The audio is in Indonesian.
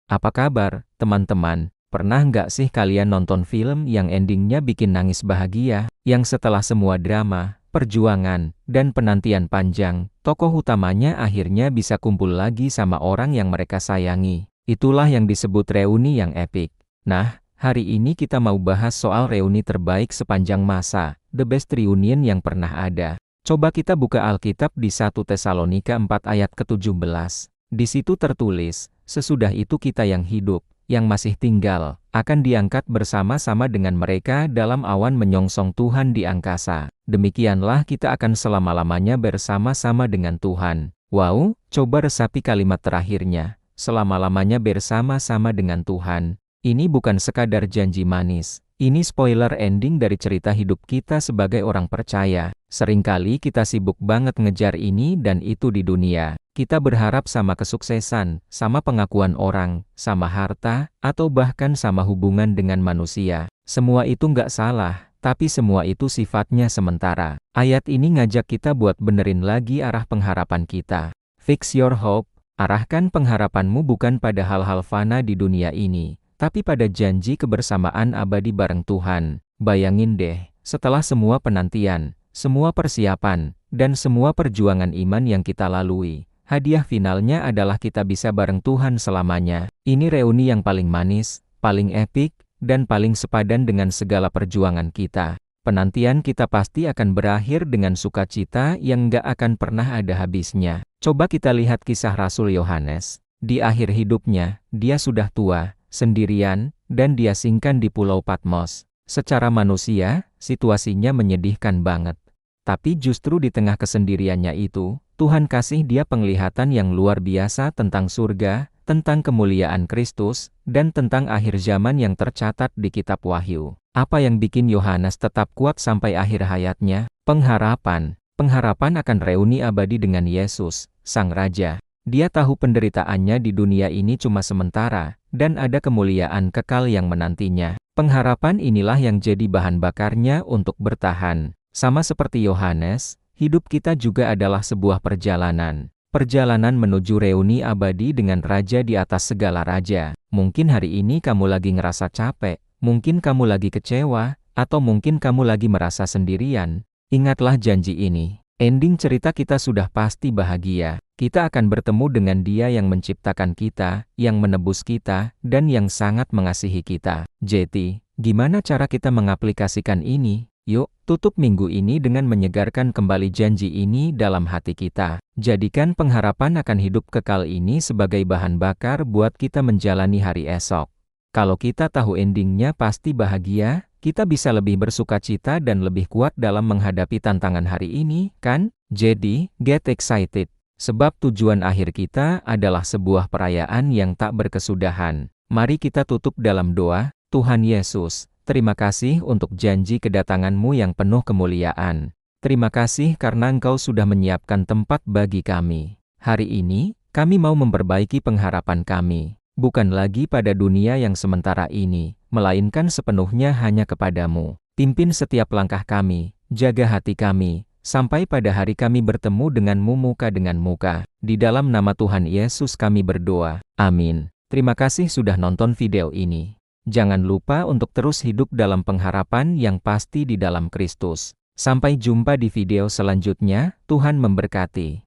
Apa kabar, teman-teman? Pernah nggak sih kalian nonton film yang endingnya bikin nangis bahagia? Yang setelah semua drama, perjuangan, dan penantian panjang, tokoh utamanya akhirnya bisa kumpul lagi sama orang yang mereka sayangi. Itulah yang disebut reuni yang epik. Nah, hari ini kita mau bahas soal reuni terbaik sepanjang masa, the best reunion yang pernah ada. Coba kita buka Alkitab di 1 Tesalonika 4 ayat ke-17. Di situ tertulis, sesudah itu kita yang hidup, yang masih tinggal, akan diangkat bersama-sama dengan mereka dalam awan menyongsong Tuhan di angkasa. Demikianlah kita akan selama-lamanya bersama-sama dengan Tuhan. Wow, coba resapi kalimat terakhirnya, selama-lamanya bersama-sama dengan Tuhan. Ini bukan sekadar janji manis. Ini spoiler ending dari cerita hidup kita sebagai orang percaya. Seringkali kita sibuk banget ngejar ini dan itu di dunia. Kita berharap sama kesuksesan, sama pengakuan orang, sama harta, atau bahkan sama hubungan dengan manusia. Semua itu nggak salah, tapi semua itu sifatnya sementara. Ayat ini ngajak kita buat benerin lagi arah pengharapan kita. Fix your hope, arahkan pengharapanmu bukan pada hal-hal fana di dunia ini, tapi pada janji kebersamaan abadi bareng Tuhan. Bayangin deh, setelah semua penantian, semua persiapan, dan semua perjuangan iman yang kita lalui, hadiah finalnya adalah kita bisa bareng Tuhan selamanya. Ini reuni yang paling manis, paling epik, dan paling sepadan dengan segala perjuangan kita. Penantian kita pasti akan berakhir dengan sukacita yang nggak akan pernah ada habisnya. Coba kita lihat kisah Rasul Yohanes. Di akhir hidupnya, dia sudah tua, sendirian, dan diasingkan di Pulau Patmos. Secara manusia, situasinya menyedihkan banget. Tapi justru di tengah kesendiriannya itu, Tuhan kasih dia penglihatan yang luar biasa tentang surga, tentang kemuliaan Kristus, dan tentang akhir zaman yang tercatat di kitab Wahyu. Apa yang bikin Yohanes tetap kuat sampai akhir hayatnya? Pengharapan. Pengharapan akan reuni abadi dengan Yesus, Sang Raja. Dia tahu penderitaannya di dunia ini cuma sementara, dan ada kemuliaan kekal yang menantinya. Pengharapan inilah yang jadi bahan bakarnya untuk bertahan. Sama seperti Yohanes, hidup kita juga adalah sebuah perjalanan. Perjalanan menuju reuni abadi dengan Raja di atas segala raja. Mungkin hari ini kamu lagi ngerasa capek, mungkin kamu lagi kecewa, atau mungkin kamu lagi merasa sendirian. Ingatlah janji ini. Ending cerita kita sudah pasti bahagia. Kita akan bertemu dengan Dia yang menciptakan kita, yang menebus kita, dan yang sangat mengasihi kita. Jadi, gimana cara kita mengaplikasikan ini? Yuk, tutup minggu ini dengan menyegarkan kembali janji ini dalam hati kita. Jadikan pengharapan akan hidup kekal ini sebagai bahan bakar buat kita menjalani hari esok. Kalau kita tahu endingnya pasti bahagia, kita bisa lebih bersukacita dan lebih kuat dalam menghadapi tantangan hari ini, kan? Jadi, get excited. Sebab tujuan akhir kita adalah sebuah perayaan yang tak berkesudahan. Mari kita tutup dalam doa. Tuhan Yesus, terima kasih untuk janji kedatangan-Mu yang penuh kemuliaan. Terima kasih karena Engkau sudah menyiapkan tempat bagi kami. Hari ini, kami mau memperbaiki pengharapan kami. Bukan lagi pada dunia yang sementara ini, melainkan sepenuhnya hanya kepadamu. Pimpin setiap langkah kami, jaga hati kami, sampai pada hari kami bertemu denganmu muka dengan muka. Di dalam nama Tuhan Yesus kami berdoa. Amin. Terima kasih sudah nonton video ini. Jangan lupa untuk terus hidup dalam pengharapan yang pasti di dalam Kristus. Sampai jumpa di video selanjutnya, Tuhan memberkati.